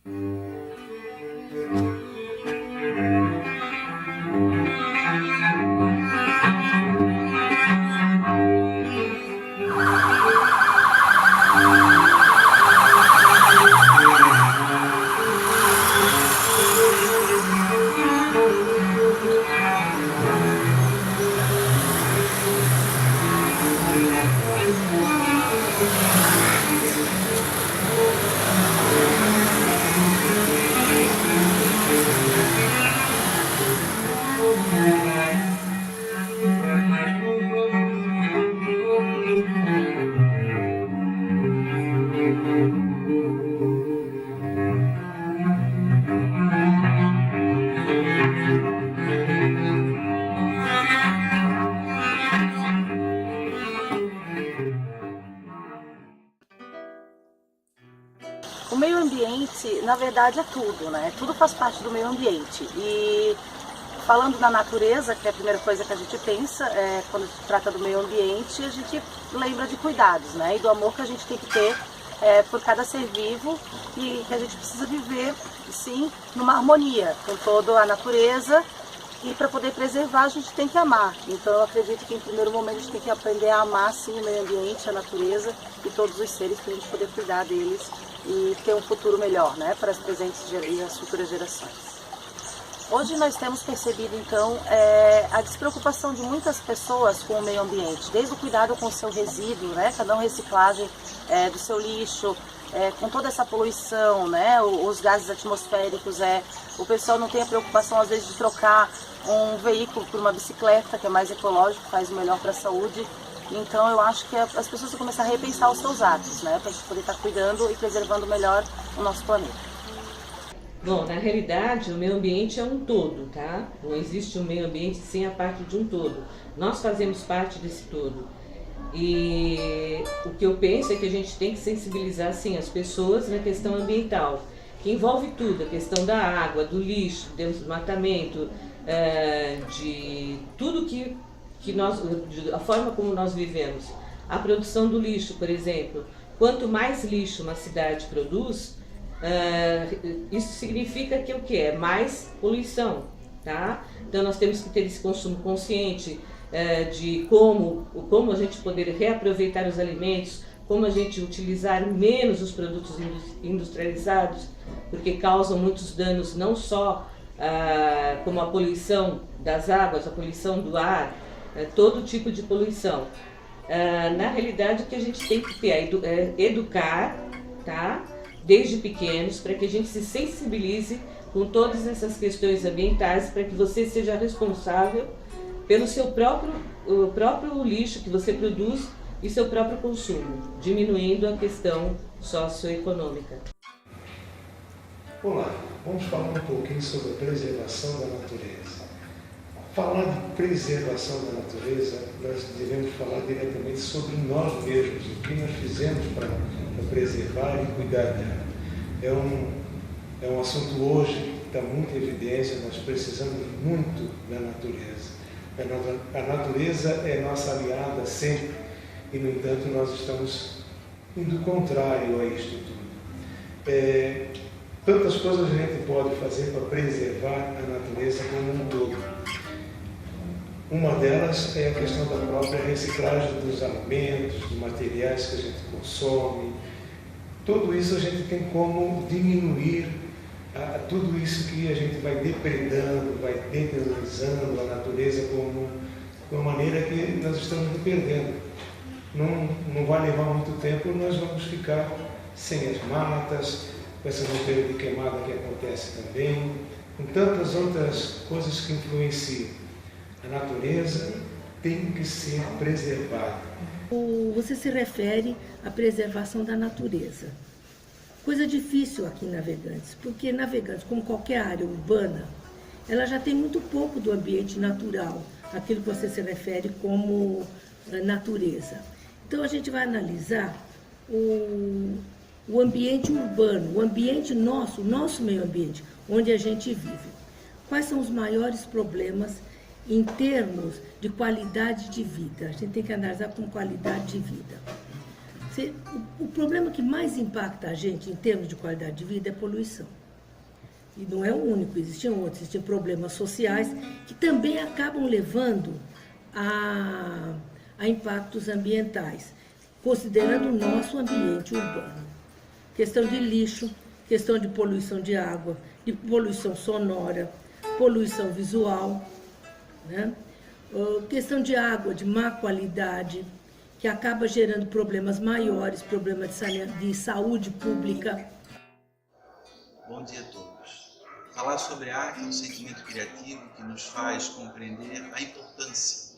O meio ambiente, na verdade, é tudo, né? Tudo faz parte do meio ambiente. E falando na natureza, que é a primeira coisa que a gente pensa, quando se trata do meio ambiente, a gente lembra de cuidados, né? E do amor que a gente tem que ter por cada ser vivo e que a gente precisa viver, sim, numa harmonia com toda a natureza. E para poder preservar, a gente tem que amar. Então eu acredito que em primeiro momento a gente tem que aprender a amar, sim, o meio ambiente, a natureza e todos os seres para a gente poder cuidar deles e ter um futuro melhor, né, para as presentes e as futuras gerações. Hoje nós temos percebido, então, a despreocupação de muitas pessoas com o meio ambiente, desde o cuidado com o seu resíduo, né, a não reciclagem do seu lixo, com toda essa poluição, né, os gases atmosféricos, o pessoal não tem a preocupação, às vezes, de trocar um veículo por uma bicicleta, que é mais ecológico, faz o melhor para a saúde. Então eu acho que as pessoas vão começar a repensar os seus atos, né, para a gente poder estar cuidando e preservando melhor o nosso planeta. Bom, na realidade o meio ambiente é um todo, tá? Não existe um meio ambiente sem a parte de um todo. Nós fazemos parte desse todo. E o que eu penso é que a gente tem que sensibilizar, sim, as pessoas na questão ambiental, que envolve tudo, a questão da água, do lixo, do desmatamento, de tudo que nós, a forma como nós vivemos. A produção do lixo, por exemplo, quanto mais lixo uma cidade produz, isso significa que o que é? Mais poluição, tá? Então nós temos que ter esse consumo consciente de como a gente poder reaproveitar os alimentos, como a gente utilizar menos os produtos industrializados, porque causam muitos danos, não só como a poluição das águas, a poluição do ar, todo tipo de poluição. Na realidade, o que a gente tem que ter é educar, tá? Desde pequenos, para que a gente se sensibilize com todas essas questões ambientais, para que você seja responsável pelo seu próprio lixo que você produz e seu próprio consumo, diminuindo a questão socioeconômica. Olá, vamos falar um pouquinho sobre a preservação da natureza. Falar de preservação da natureza, nós devemos falar diretamente sobre nós mesmos, o que nós fizemos para preservar e cuidar dela. É um assunto hoje que está muito em evidência, nós precisamos muito da natureza. A natureza é nossa aliada sempre e, no entanto, nós estamos indo contrário a isto tudo. Tantas coisas a gente pode fazer para preservar a natureza como um todo. Uma delas é a questão da própria reciclagem dos alimentos, dos materiais que a gente consome. Tudo isso a gente tem como diminuir tudo isso que a gente vai depredando, vai deteriorizando a natureza como uma maneira que nós estamos perdendo. Não vai levar muito tempo, nós vamos ficar sem as matas, com essa monteira de queimada que acontece também, com tantas outras coisas que influenciam. A natureza tem que ser preservada. Você se refere à preservação da natureza. Coisa difícil aqui em Navegantes, porque Navegantes, como qualquer área urbana, ela já tem muito pouco do ambiente natural, aquilo que você se refere como natureza. Então a gente vai analisar o ambiente urbano, o ambiente nosso, o nosso meio ambiente, onde a gente vive. Quais são os maiores problemas em termos de qualidade de vida? A gente tem que analisar com qualidade de vida. O problema que mais impacta a gente em termos de qualidade de vida é a poluição. E não é o único, existiam problemas sociais que também acabam levando a impactos ambientais, considerando o nosso ambiente urbano. Questão de lixo, questão de poluição de água, de poluição sonora, poluição visual, né? Questão de água de má qualidade, que acaba gerando problemas maiores, problemas de saúde pública. Bom dia a todos. Falar sobre a arte é um sentimento criativo que nos faz compreender a importância.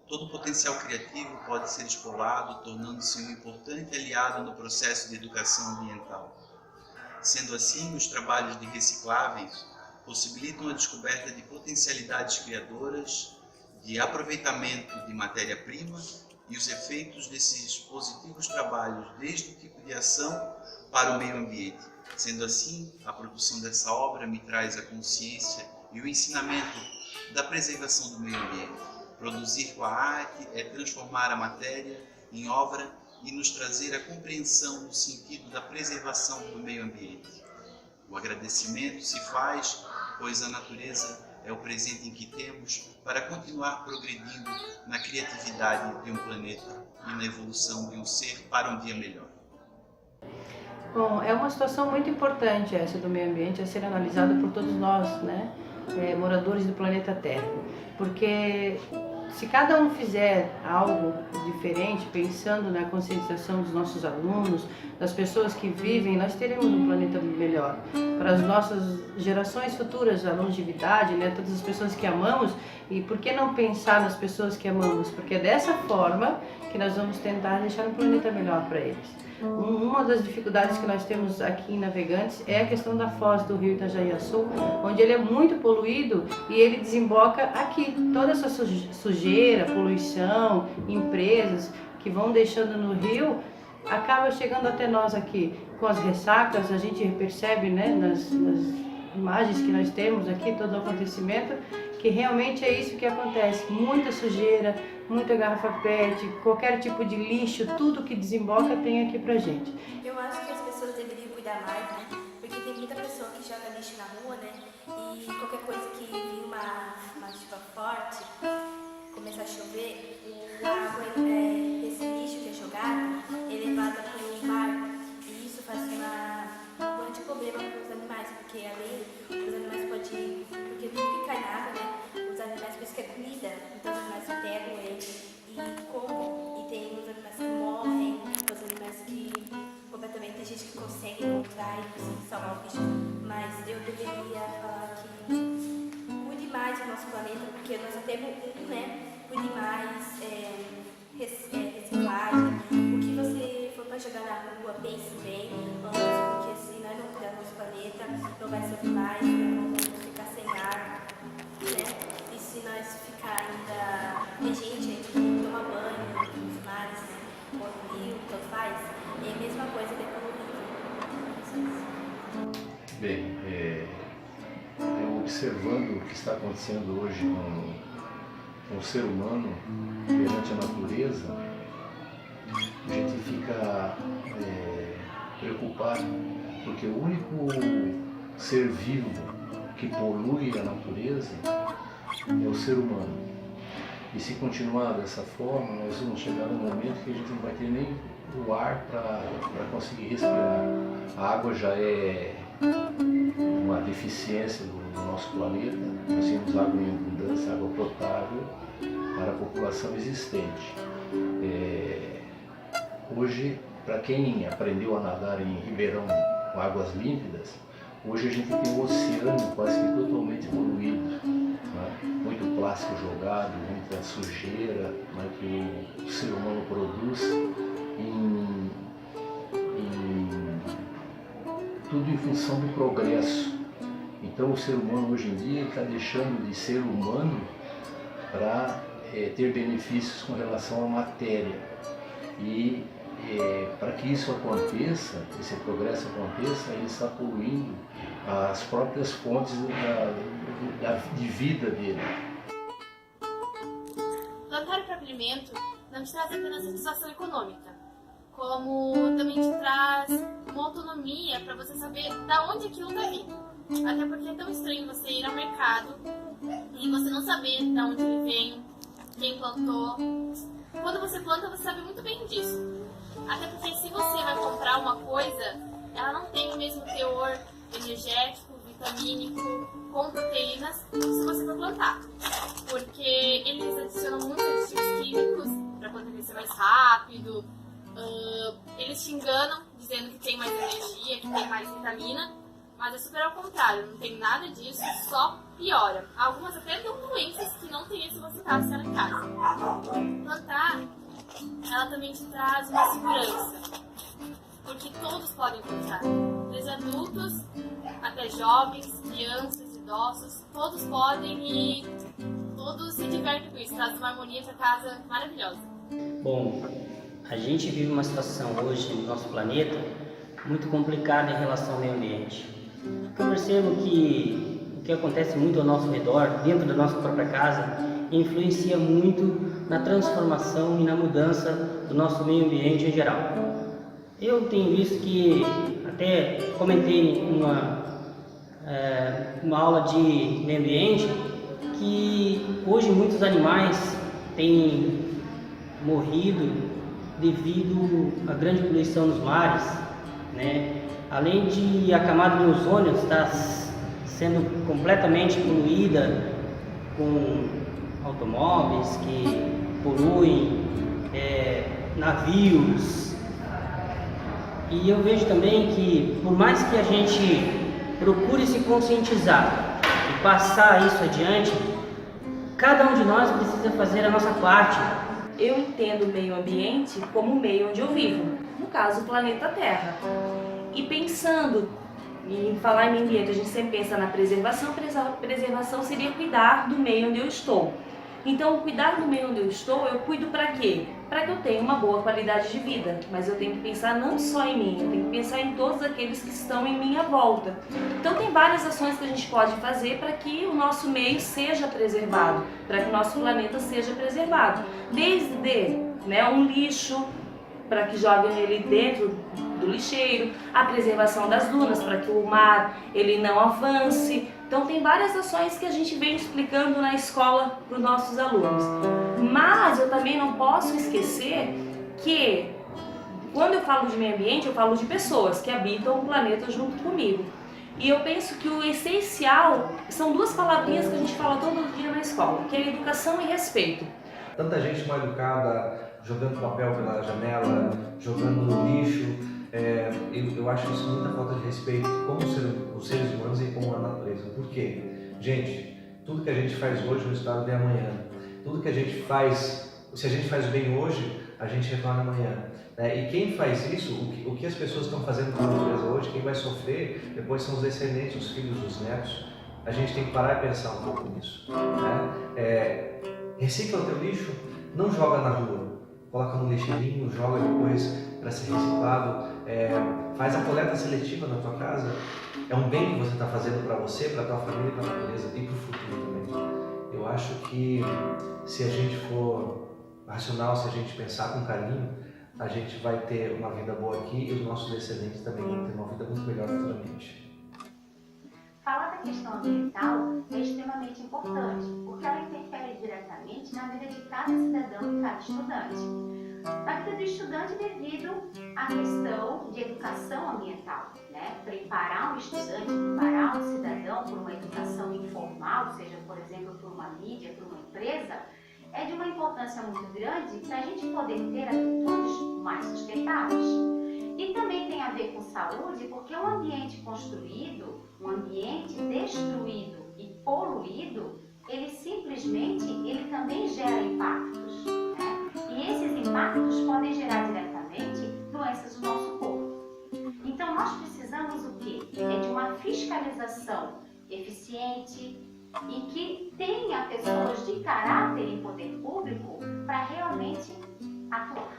Todo potencial criativo pode ser explorado, tornando-se um importante aliado no processo de educação ambiental. Sendo assim, os trabalhos de recicláveis possibilitam a descoberta de potencialidades criadoras, de aproveitamento de matéria-prima e os efeitos desses positivos trabalhos desde o tipo de ação para o meio ambiente. Sendo assim, a produção dessa obra me traz a consciência e o ensinamento da preservação do meio ambiente. Produzir com a arte é transformar a matéria em obra e nos trazer a compreensão do sentido da preservação do meio ambiente. O agradecimento se faz, pois a natureza é o presente em que temos para continuar progredindo na criatividade de um planeta e na evolução de um ser para um dia melhor. Bom, é uma situação muito importante essa do meio ambiente a ser analisada por todos nós, né, moradores do planeta Terra, porque se cada um fizer algo diferente, pensando na conscientização dos nossos alunos, das pessoas que vivem, nós teremos um planeta melhor. Para as nossas gerações futuras, a longevidade, né, todas as pessoas que amamos, e por que não pensar nas pessoas que amamos? Porque é dessa forma que nós vamos tentar deixar um planeta melhor para eles. Uma das dificuldades que nós temos aqui em Navegantes é a questão da foz do rio Itajaí-Açu, onde ele é muito poluído e ele desemboca aqui. Toda essa sujeira, poluição, empresas que vão deixando no rio, acaba chegando até nós aqui. Com as ressacas, a gente percebe, né, nas imagens que nós temos aqui, todo o acontecimento, que realmente é isso que acontece. Muita sujeira, muita garrafa PET, qualquer tipo de lixo, tudo que desemboca tem aqui pra gente. Eu acho que as pessoas deveriam cuidar mais, né? Porque tem muita pessoa que joga lixo na rua, né? E qualquer coisa que vir uma chuva forte, começar a chover, a água, esse lixo que é jogado, é levado para o mar. E isso faz um grande problema para os animais, porque além os animais podem, porque tudo que cai na água, né? Os animais, por isso que é comida, então os animais pegam ele e comem. E tem os animais que morrem, os animais que completamente, tem gente que consegue encontrar e consegue salvar o bicho. Mas eu deveria falar que cuide mais do nosso planeta, porque nós já temos né? Cuide mais, reciclagem. O que você for para jogar na rua, pense bem, porque se nós não cuidar do nosso planeta, não vai ser mais, vamos ficar sem ar, né? E se nós ficar ainda, tem gente que toma banho nos mares, né? Ou no rio, tanto faz, é a mesma coisa que poluir. Bem, eu observando o que está acontecendo hoje com o ser humano perante a natureza, a gente fica preocupado, porque o único ser vivo que polui a natureza é o ser humano. E se continuar dessa forma, nós vamos chegar num momento que a gente não vai ter nem o ar para conseguir respirar. A água já é uma deficiência do nosso planeta. Nós temos água em abundância, água potável para a população existente. Hoje, para quem aprendeu a nadar em Ribeirão com águas límpidas, hoje a gente tem um oceano quase que totalmente poluído, né? Muito plástico jogado, muita sujeira, né, que o ser humano produz tudo em função do progresso. Então o ser humano hoje em dia está deixando de ser humano para ter benefícios com relação à matéria. E para que isso aconteça, esse progresso aconteça, ele está poluindo as próprias fontes de vida dele. Plantar para alimento não traz apenas satisfação econômica, como também te traz uma autonomia para você saber da onde aquilo está vindo. Até porque é tão estranho você ir ao mercado e você não saber da onde ele vem, quem plantou. Quando você planta, você sabe muito bem disso. Até porque se você vai comprar uma coisa, ela não tem o mesmo teor energético, vitamínico, com proteínas, se você for plantar. Porque eles adicionam muitos aditivos químicos para a planta crescer mais rápido. Eles te enganam dizendo que tem mais energia, que tem mais vitamina, mas é super ao contrário, não tem nada disso, só piora. Algumas até dão doenças que não teria se você tasse ela em casa. Plantar, ela também te traz uma segurança, porque todos podem plantar, desde adultos até jovens, crianças, idosos, todos podem e todos se divertem com isso, traz uma harmonia para casa maravilhosa. Bom, a gente vive uma situação hoje no nosso planeta muito complicada em relação ao meio ambiente. Eu percebo que o que acontece muito ao nosso redor, dentro da nossa própria casa, influencia muito na transformação e na mudança do nosso meio ambiente em geral. Eu tenho visto que, até comentei em uma aula de meio ambiente, que hoje muitos animais têm morrido devido à grande poluição nos mares, né? Além de a camada de ozônio estar sendo completamente poluída com automóveis que poluem, navios. E eu vejo também que, por mais que a gente procure se conscientizar e passar isso adiante, cada um de nós precisa fazer a nossa parte. Eu entendo o meio ambiente como o meio onde eu vivo, no caso o planeta Terra. E pensando em falar em meio ambiente, a gente sempre pensa na preservação. Preservação seria cuidar do meio onde eu estou. Então, cuidar do meio onde eu estou, eu cuido para quê? Para que eu tenha uma boa qualidade de vida. Mas eu tenho que pensar não só em mim, eu tenho que pensar em todos aqueles que estão em minha volta. Então, tem várias ações que a gente pode fazer para que o nosso meio seja preservado, para que o nosso planeta seja preservado. Desde um lixo, para que joguem ele dentro do lixeiro, a preservação das dunas, para que o mar ele não avance. Então tem várias ações que a gente vem explicando na escola para os nossos alunos. Mas eu também não posso esquecer que quando eu falo de meio ambiente, eu falo de pessoas que habitam o planeta junto comigo. E eu penso que o essencial são duas palavrinhas que a gente fala todo dia na escola, que é educação e respeito. Tanta gente mal educada, jogando papel pela janela, jogando no lixo. Eu acho isso muita falta de respeito com os seres humanos e com a natureza. Por quê? Gente, tudo que a gente faz hoje, o resultado vem amanhã. Tudo que a gente faz, se a gente faz bem hoje, a gente retorna amanhã. E quem faz isso, o que as pessoas estão fazendo com a natureza hoje, quem vai sofrer depois são os descendentes, os filhos, os netos. A gente tem que parar e pensar um pouco nisso. Recicla o teu lixo, não joga na rua. Coloca no lixeirinho, joga depois para ser reciclado, faz a coleta seletiva na tua casa. É um bem que você está fazendo para você, para a tua família, para a natureza e para o futuro também. Eu acho que se a gente for racional, se a gente pensar com carinho, a gente vai ter uma vida boa aqui e os nossos descendentes também vão ter uma vida muito melhor futuramente. Falar da questão ambiental é extremamente importante, porque ela interfere diretamente na vida de cada cidadão e cada estudante. Na vida do estudante devido à questão de educação ambiental, preparar um estudante, preparar um cidadão por uma educação informal, seja, por exemplo, por uma mídia, por uma empresa, é de uma importância muito grande para a gente poder ter atitudes mais sustentáveis. E também tem a ver com saúde, porque um ambiente construído, um ambiente destruído e poluído, ele também gera impactos, E esses impactos podem gerar diretamente doenças no nosso corpo. Então nós precisamos o quê? De uma fiscalização eficiente e que tenha pessoas de caráter e poder público para realmente atuar.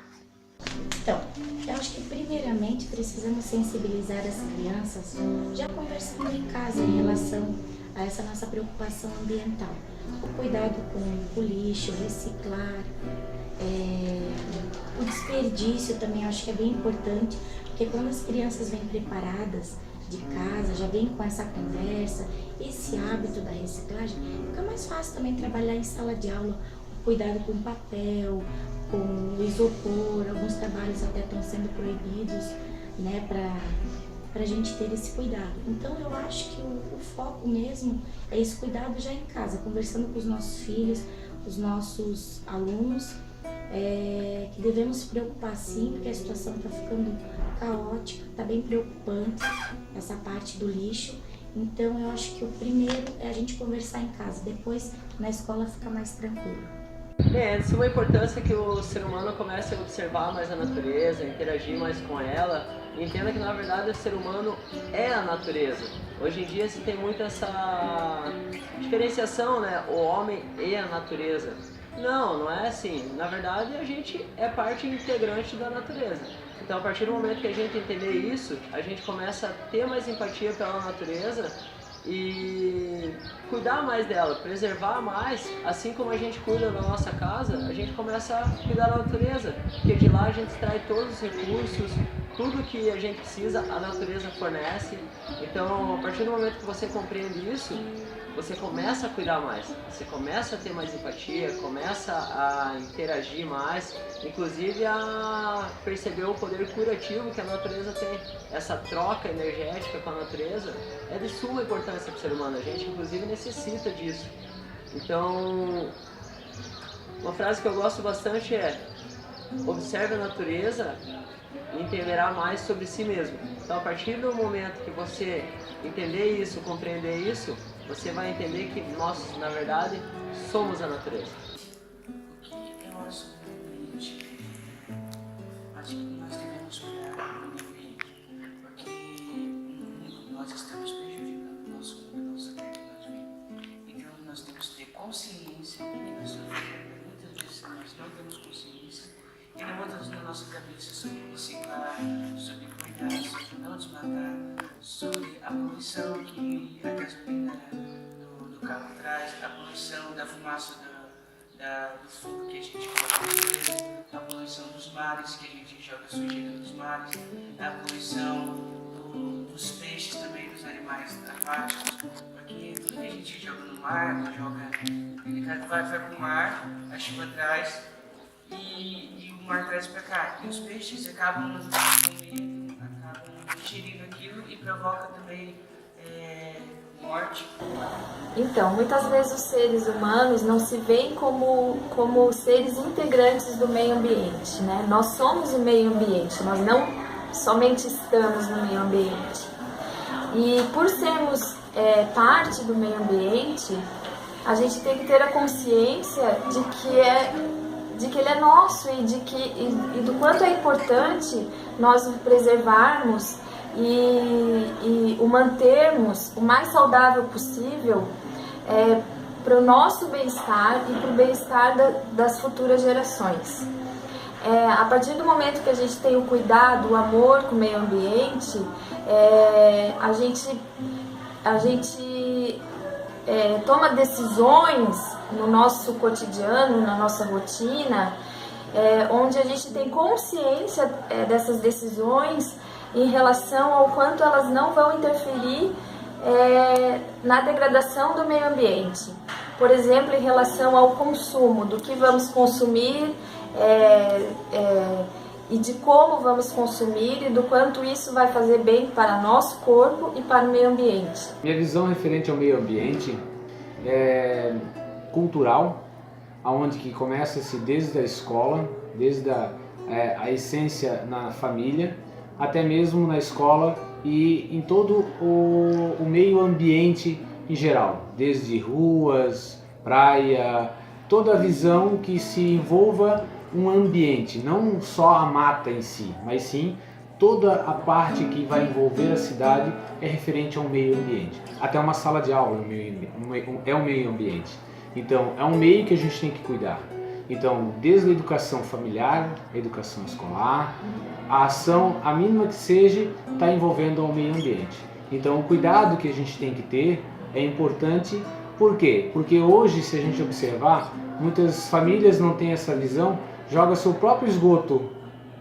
Então, eu acho que primeiramente precisamos sensibilizar as crianças, já conversando em casa em relação a essa nossa preocupação ambiental. O cuidado com o lixo, reciclar, O desperdício também eu acho que é bem importante, porque quando as crianças vêm preparadas de casa, já vêm com essa conversa, esse hábito da reciclagem, fica mais fácil também trabalhar em sala de aula, o cuidado com o papel, com o isopor, alguns trabalhos até estão sendo proibidos, né, para a gente ter esse cuidado. Então eu acho que o foco mesmo é esse cuidado já em casa, conversando com os nossos filhos, os nossos alunos, que devemos se preocupar sim, porque a situação está ficando caótica, está bem preocupante essa parte do lixo. Então eu acho que o primeiro é a gente conversar em casa, depois na escola fica mais tranquilo. É, de suma importância que o ser humano comece a observar mais a natureza, interagir mais com ela, e entenda que na verdade o ser humano é a natureza. Hoje em dia se tem muito essa diferenciação, né? O homem e a natureza. Não é assim. Na verdade a gente é parte integrante da natureza. Então a partir do momento que a gente entender isso, a gente começa a ter mais empatia pela natureza e cuidar mais dela, preservar mais, assim como a gente cuida da nossa casa, a gente começa a cuidar da natureza, porque de lá a gente extrai todos os recursos, tudo que a gente precisa, a natureza fornece. Então, a partir do momento que você compreende isso, você começa a cuidar mais, você começa a ter mais empatia, começa a interagir mais, inclusive a perceber o poder curativo que a natureza tem. Essa troca energética com a natureza é de suma importância para o ser humano, a gente inclusive necessita disso. Então, uma frase que eu gosto bastante é: observe a natureza e entenderá mais sobre si mesmo. Então, a partir do momento que você entender isso, compreender isso, você vai entender que nós, na verdade, somos a natureza. Eu acho que nós devemos cuidar do meio ambiente, porque nós estamos prejudicando o nosso mundo, nossa vida. Então, nós temos que ter consciência que muitas vezes nós não temos consciência e não botamos na nossa cabeça sobre reciclar, sobre cuidar, sobre não desmatar, sobre a poluição que a gasolina do carro traz, a poluição da fumaça do fogo que a gente coloca, a poluição dos mares, que a gente joga sujeira nos mares, a poluição dos peixes também, dos animais aquáticos, porque tudo que a gente joga no mar, ele vai pro mar, a chuva traz e o mar traz para cá, e os peixes acabam digerindo aquilo e provoca também morte. Então, muitas vezes os seres humanos não se veem como seres integrantes do meio ambiente, né? Nós somos o meio ambiente, nós não somente estamos no meio ambiente. E por sermos parte do meio ambiente, a gente tem que ter a consciência de que ele é nosso e do quanto é importante nós o preservarmos e o mantermos o mais saudável possível para o nosso bem-estar e para o bem-estar das futuras gerações. A partir do momento que a gente tem o cuidado, o amor com o meio ambiente, a gente toma decisões no nosso cotidiano, na nossa rotina, onde a gente tem consciência dessas decisões em relação ao quanto elas não vão interferir na degradação do meio ambiente. Por exemplo, em relação ao consumo, do que vamos consumir e de como vamos consumir e do quanto isso vai fazer bem para nosso corpo e para o meio ambiente. Minha visão referente ao meio ambiente é cultural, aonde que começa-se desde a escola, desde a essência na família, até mesmo na escola e em todo o meio ambiente em geral, desde ruas, praia, toda a visão que se envolva um ambiente, não só a mata em si, mas sim toda a parte que vai envolver a cidade é referente ao meio ambiente. Até uma sala de aula é um meio ambiente. Então, é um meio que a gente tem que cuidar. Então, desde a educação familiar, a educação escolar, a ação, a mínima que seja, está envolvendo ao meio ambiente. Então, o cuidado que a gente tem que ter é importante. Por quê? Porque hoje, se a gente observar, muitas famílias não têm essa visão joga seu próprio esgoto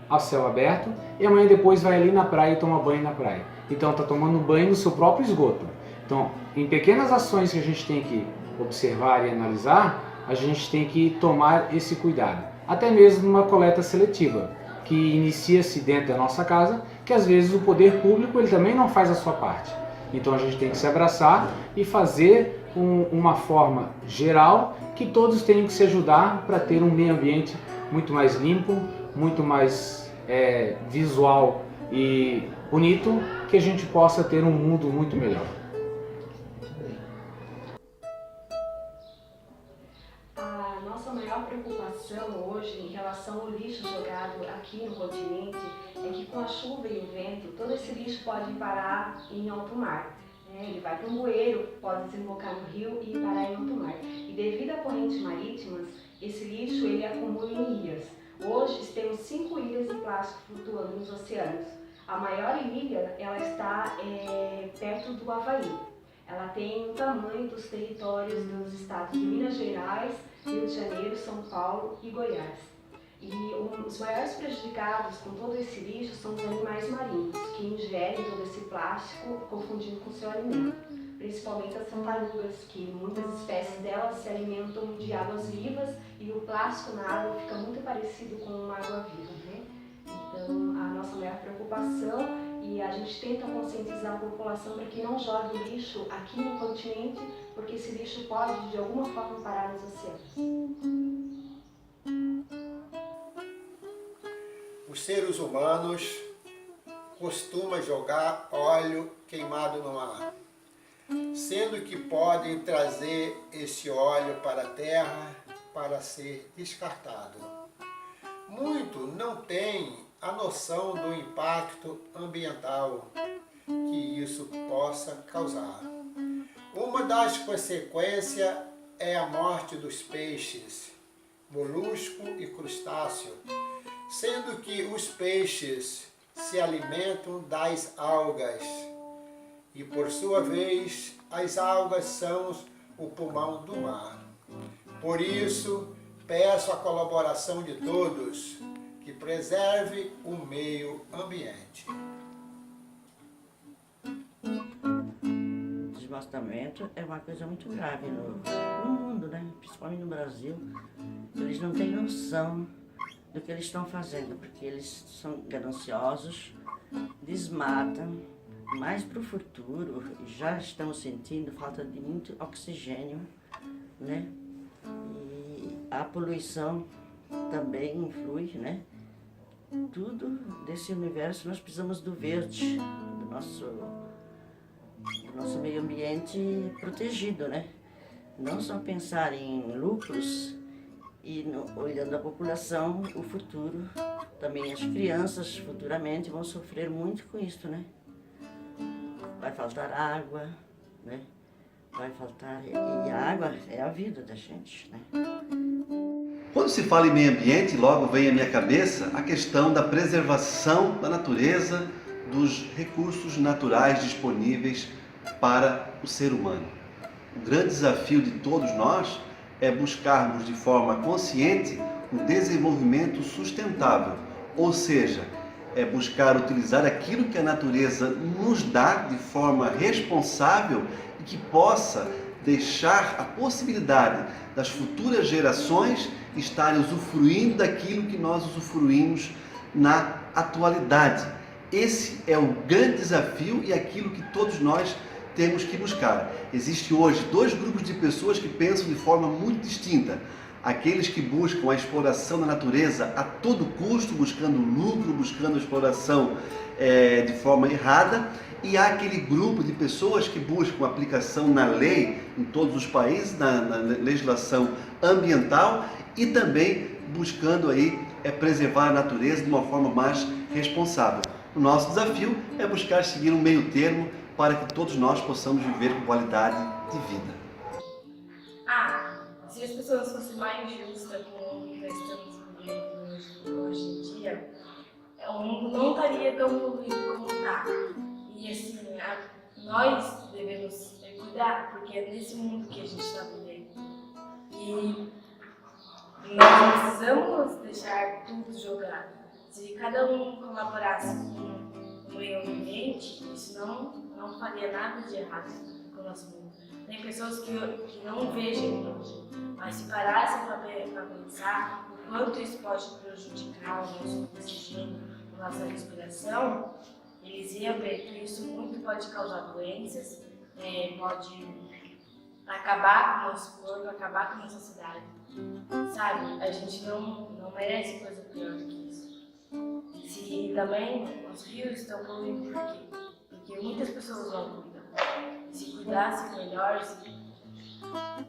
a céu aberto e amanhã depois vai ali na praia e toma banho na praia. Então está tomando banho no seu próprio esgoto. Então, em pequenas ações que a gente tem que observar e analisar, a gente tem que tomar esse cuidado. Até mesmo numa coleta seletiva, que inicia-se dentro da nossa casa, que às vezes o poder público ele também não faz a sua parte. Então a gente tem que se abraçar e fazer uma forma geral que todos tenham que se ajudar para ter um meio ambiente muito mais limpo, muito mais visual e bonito, que a gente possa ter um mundo muito melhor. A nossa maior preocupação hoje em relação ao lixo jogado aqui no continente é que com a chuva e o vento, todo esse lixo pode parar em alto mar. Ele vai para um bueiro, pode desembocar no rio e parar em alto mar. E devido a correntes marítimas, esse lixo ele acumula em ilhas. Hoje temos 5 ilhas de plástico flutuando nos oceanos. A maior ilha ela está perto do Havaí. Ela tem o tamanho dos territórios dos estados de Minas Gerais, Rio de Janeiro, São Paulo e Goiás. E os maiores prejudicados com todo esse lixo são os animais marinhos, que ingerem todo esse plástico confundindo com seu alimento. Principalmente as tartarugas, que muitas espécies delas se alimentam de águas vivas e o plástico na água fica muito parecido com uma água viva, né? Então, a nossa maior preocupação, e a gente tenta conscientizar a população para que não jogue lixo aqui no continente, porque esse lixo pode, de alguma forma, parar nos oceanos. Os seres humanos costumam jogar óleo queimado no mar, sendo que podem trazer esse óleo para a terra para ser descartado. Muito não têm a noção do impacto ambiental que isso possa causar. Uma das consequências é a morte dos peixes, molusco e crustáceo, sendo que os peixes se alimentam das algas e, por sua vez, as algas são o pulmão do mar. Por isso, peço a colaboração de todos que preserve o meio ambiente. O desmatamento é uma coisa muito grave no mundo, né? Principalmente no Brasil. Eles não têm noção do que eles estão fazendo, porque eles são gananciosos, desmatam, mas para o futuro já estamos sentindo falta de muito oxigênio, né? E a poluição também influi, né? Tudo desse universo nós precisamos do verde, do nosso meio ambiente protegido, né? Não só pensar em lucros e olhando a população, o futuro, também as crianças futuramente vão sofrer muito com isso, né? Vai faltar água, né? Vai faltar, e a água é a vida da gente, né? Quando se fala em meio ambiente, logo vem à minha cabeça a questão da preservação da natureza, dos recursos naturais disponíveis para o ser humano. O grande desafio de todos nós é buscarmos de forma consciente o desenvolvimento sustentável, ou seja, é buscar utilizar aquilo que a natureza nos dá de forma responsável e que possa deixar a possibilidade das futuras gerações estarem usufruindo daquilo que nós usufruímos na atualidade. Esse é o grande desafio e aquilo que todos nós temos que buscar. Existe hoje 2 grupos de pessoas que pensam de forma muito distinta. Aqueles que buscam a exploração da natureza a todo custo, buscando lucro, buscando a exploração de forma errada, e há aquele grupo de pessoas que buscam aplicação na lei em todos os países, na legislação ambiental, e também buscando aí preservar a natureza de uma forma mais responsável. O nosso desafio é buscar seguir um meio termo para que todos nós possamos viver com qualidade de vida. Se as pessoas fossem mais justas com o que nós estamos vivendo hoje em dia, o mundo não estaria tão poluído como está. E assim, nós devemos cuidar, porque é nesse mundo que a gente está vivendo. E Nós não precisamos deixar tudo jogado. Se cada um colaborasse com o meio ambiente, isso não faria nada de errado com o nosso mundo. Tem pessoas que não veem hoje, mas se parassem para pensar o quanto isso pode prejudicar o nosso oxigênio, a nossa respiração, eles iam ver que isso muito pode causar doenças, pode acabar com o nosso corpo, acabar com a nossa cidade. Sabe, a gente não merece coisa pior do que isso. Se também os rios estão poluindo, por quê? Porque muitas pessoas não cuidam. Se cuidasse melhor, se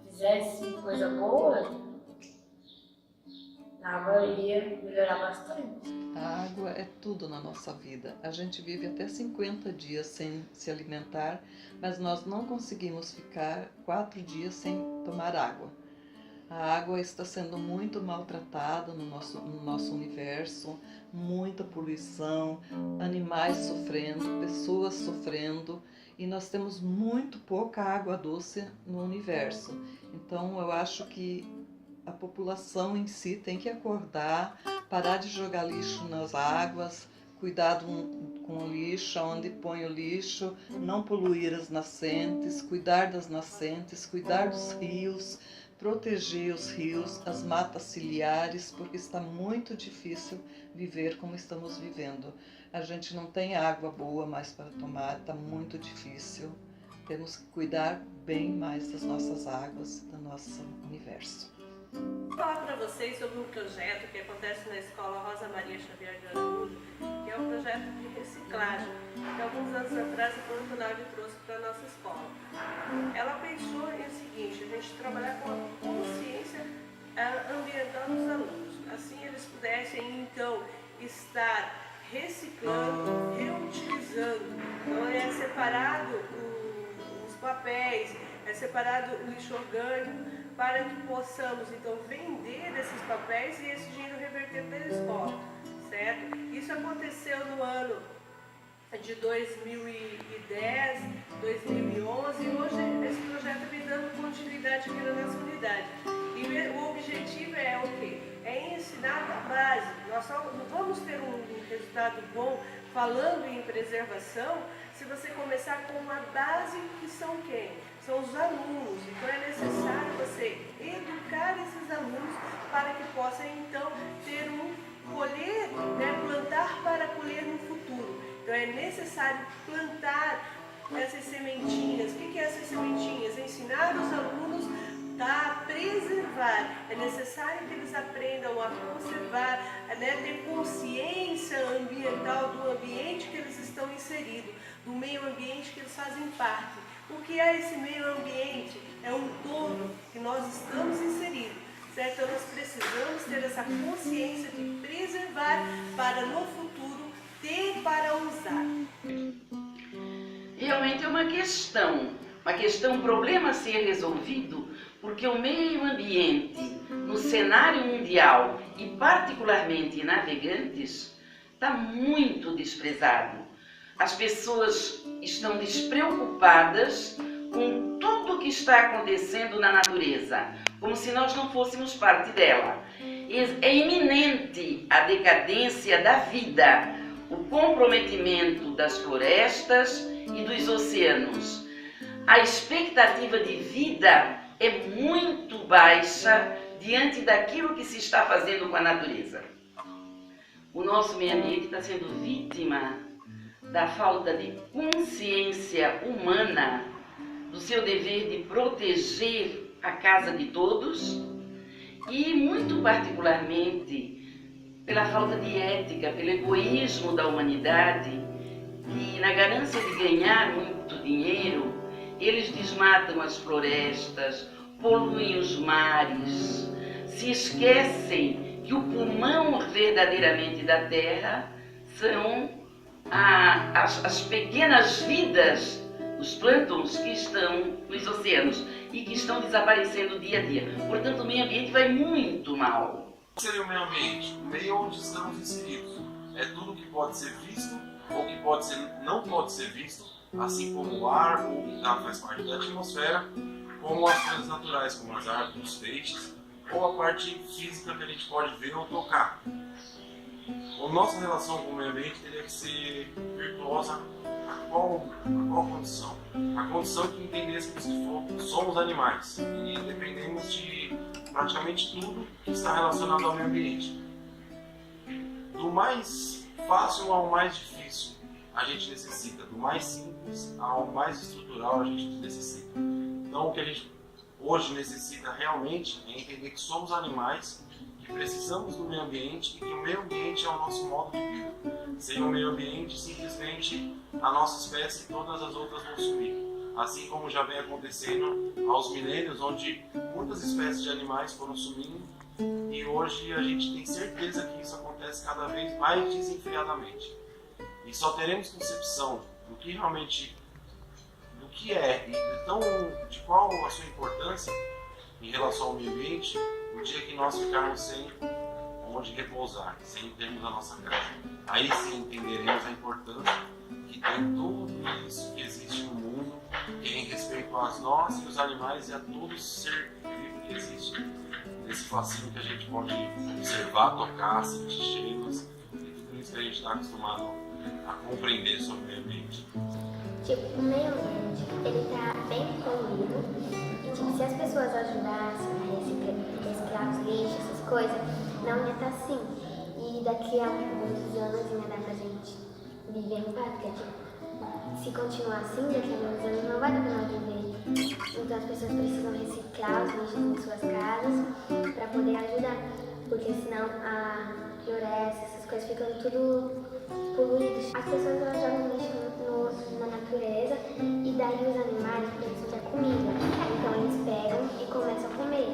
fizesse coisa boa, a água ia melhorar bastante. A água é tudo na nossa vida. A gente vive até 50 dias sem se alimentar, mas nós não conseguimos ficar 4 dias sem tomar água. A água está sendo muito maltratada no nosso universo, muita poluição, animais sofrendo, pessoas sofrendo, e nós temos muito pouca água doce no universo. Então eu acho que a população em si tem que acordar, parar de jogar lixo nas águas, cuidar com o lixo, onde põe o lixo, não poluir as nascentes, cuidar das nascentes, cuidar dos rios, proteger os rios, as matas ciliares, porque está muito difícil viver como estamos vivendo. A gente não tem água boa mais para tomar, está muito difícil. Temos que cuidar bem mais das nossas águas, do nosso universo. Vou falar para vocês sobre um projeto que acontece na Escola Rosa Maria Xavier de Araújo, que é um projeto de reciclagem, que alguns anos atrás a Porto trouxe para a nossa escola. Ela pensou em o seguinte, a gente trabalhar com a consciência ambiental dos alunos. Assim eles pudessem, então, estar reciclando, reutilizando. Então é separado os papéis, é separado o lixo orgânico, para que possamos, então, vender esses papéis e esse dinheiro reverter para a escola, certo? Isso aconteceu no ano de 2010, 2011, e hoje esse projeto vem dando continuidade aqui na nossa unidade. E o objetivo é o quê? É ensinar da base. Nós só não vamos ter um resultado bom falando em preservação se você começar com uma base que são quem? São os alunos. Então é necessário você educar esses alunos para que possam então ter colher, plantar para colher no futuro. Então é necessário plantar essas sementinhas. O que é essas sementinhas? Ensinar os alunos a preservar. É necessário que eles aprendam a conservar, ter consciência ambiental do ambiente que eles estão inseridos, do meio ambiente que eles fazem parte. O que é esse meio ambiente? É um todo que nós estamos inseridos, certo? Então nós precisamos ter essa consciência de preservar para no futuro ter para usar. Realmente é uma questão, um problema a ser resolvido, porque o meio ambiente no cenário mundial e particularmente em Navegantes está muito desprezado. As pessoas estão despreocupadas com tudo o que está acontecendo na natureza, como se nós não fôssemos parte dela. É iminente a decadência da vida, o comprometimento das florestas e dos oceanos. A expectativa de vida é muito baixa diante daquilo que se está fazendo com a natureza. O nosso meio ambiente está sendo vítima da falta de consciência humana, do seu dever de proteger a casa de todos e, muito particularmente, pela falta de ética, pelo egoísmo da humanidade, que, na ganância de ganhar muito dinheiro, eles desmatam as florestas, poluem os mares, se esquecem que o pulmão verdadeiramente da terra são as pequenas vidas, os plânctons que estão nos oceanos e que estão desaparecendo dia a dia. Portanto, o meio ambiente vai muito mal. O que seria o meio ambiente? O meio onde estamos inseridos. É tudo que pode ser visto ou que não pode ser visto, assim como o ar, ou o que faz parte da atmosfera, como as coisas naturais, como as árvores, os peixes, ou a parte física que a gente pode ver ou tocar. A nossa relação com o meio ambiente teria que ser virtuosa a qual condição? A condição que entendêssemos que somos animais e dependemos de praticamente tudo que está relacionado ao meio ambiente. Do mais fácil ao mais difícil a gente necessita, do mais simples ao mais estrutural a gente necessita. Então o que a gente hoje necessita realmente é entender que somos animais, que precisamos do meio ambiente e que o meio ambiente é o nosso modo de vida. Sem o meio ambiente, simplesmente a nossa espécie e todas as outras vão sumir. Assim como já vem acontecendo aos milênios, onde muitas espécies de animais foram sumindo e hoje a gente tem certeza que isso acontece cada vez mais desenfreadamente. E só teremos concepção do que realmente, do que é e então, de qual a sua importância em relação ao meio ambiente no dia que nós ficarmos sem onde repousar, sem termos a nossa casa. Aí sim entenderemos a importância que tem tudo isso que existe no mundo, que é em respeito a nós e os animais e a todo ser vivo que existe. Nesse fascínio que a gente pode observar, tocar, sentir cheiros e tudo isso que a gente está acostumado a compreender sobre o meio ambiente. Tipo, o meio ambiente, ele tá bem poluído e tipo, se as pessoas ajudassem a reciclar os lixos, essas coisas, não ia estar assim. E daqui a muitos anos ia dar pra gente viver em paz, porque tipo, se continuar assim, daqui a muitos anos não vai dar pra nós viver. Então as pessoas precisam reciclar os lixos em suas casas para poder ajudar, porque senão a floresta, essas coisas ficam tudo poluídas. As pessoas elas jogam lixo na natureza e daí os animais precisam ter comida. Então eles pegam e começam a comer.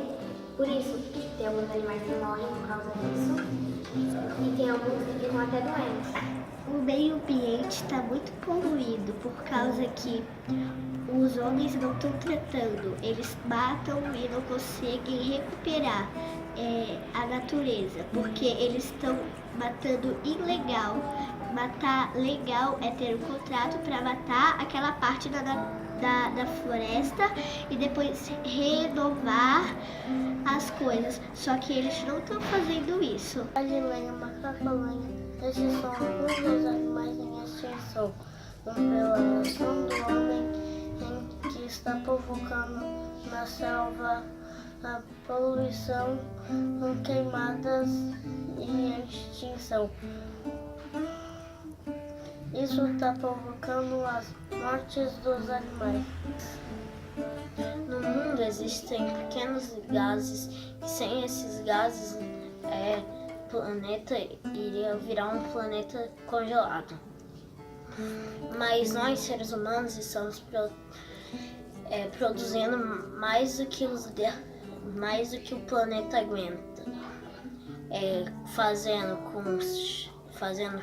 Por isso, tem alguns animais que morrem por causa disso e tem alguns que ficam até doentes. O meio ambiente está muito poluído por causa que os homens não estão tratando, eles matam e não conseguem recuperar a natureza, porque eles estão matando ilegal. Matar legal é ter um contrato para matar aquela parte da floresta e depois renovar as coisas, só que eles não estão fazendo isso. A Gilene Macacolândia, esses são alguns dos animais em extinção, pela ação do homem que está provocando na selva a poluição, queimadas e extinção. Isso está provocando as mortes dos animais. No mundo existem pequenos gases e sem esses gases o planeta iria virar um planeta congelado. Mas nós, seres humanos, estamos produzindo mais do que o planeta aguenta, fazendo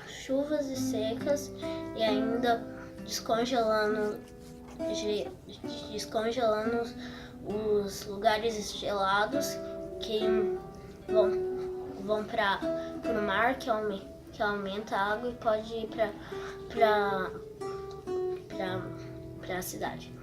chuvas e secas e ainda descongelando os lugares gelados que vão para o mar, que aumenta a água e pode ir para a cidade.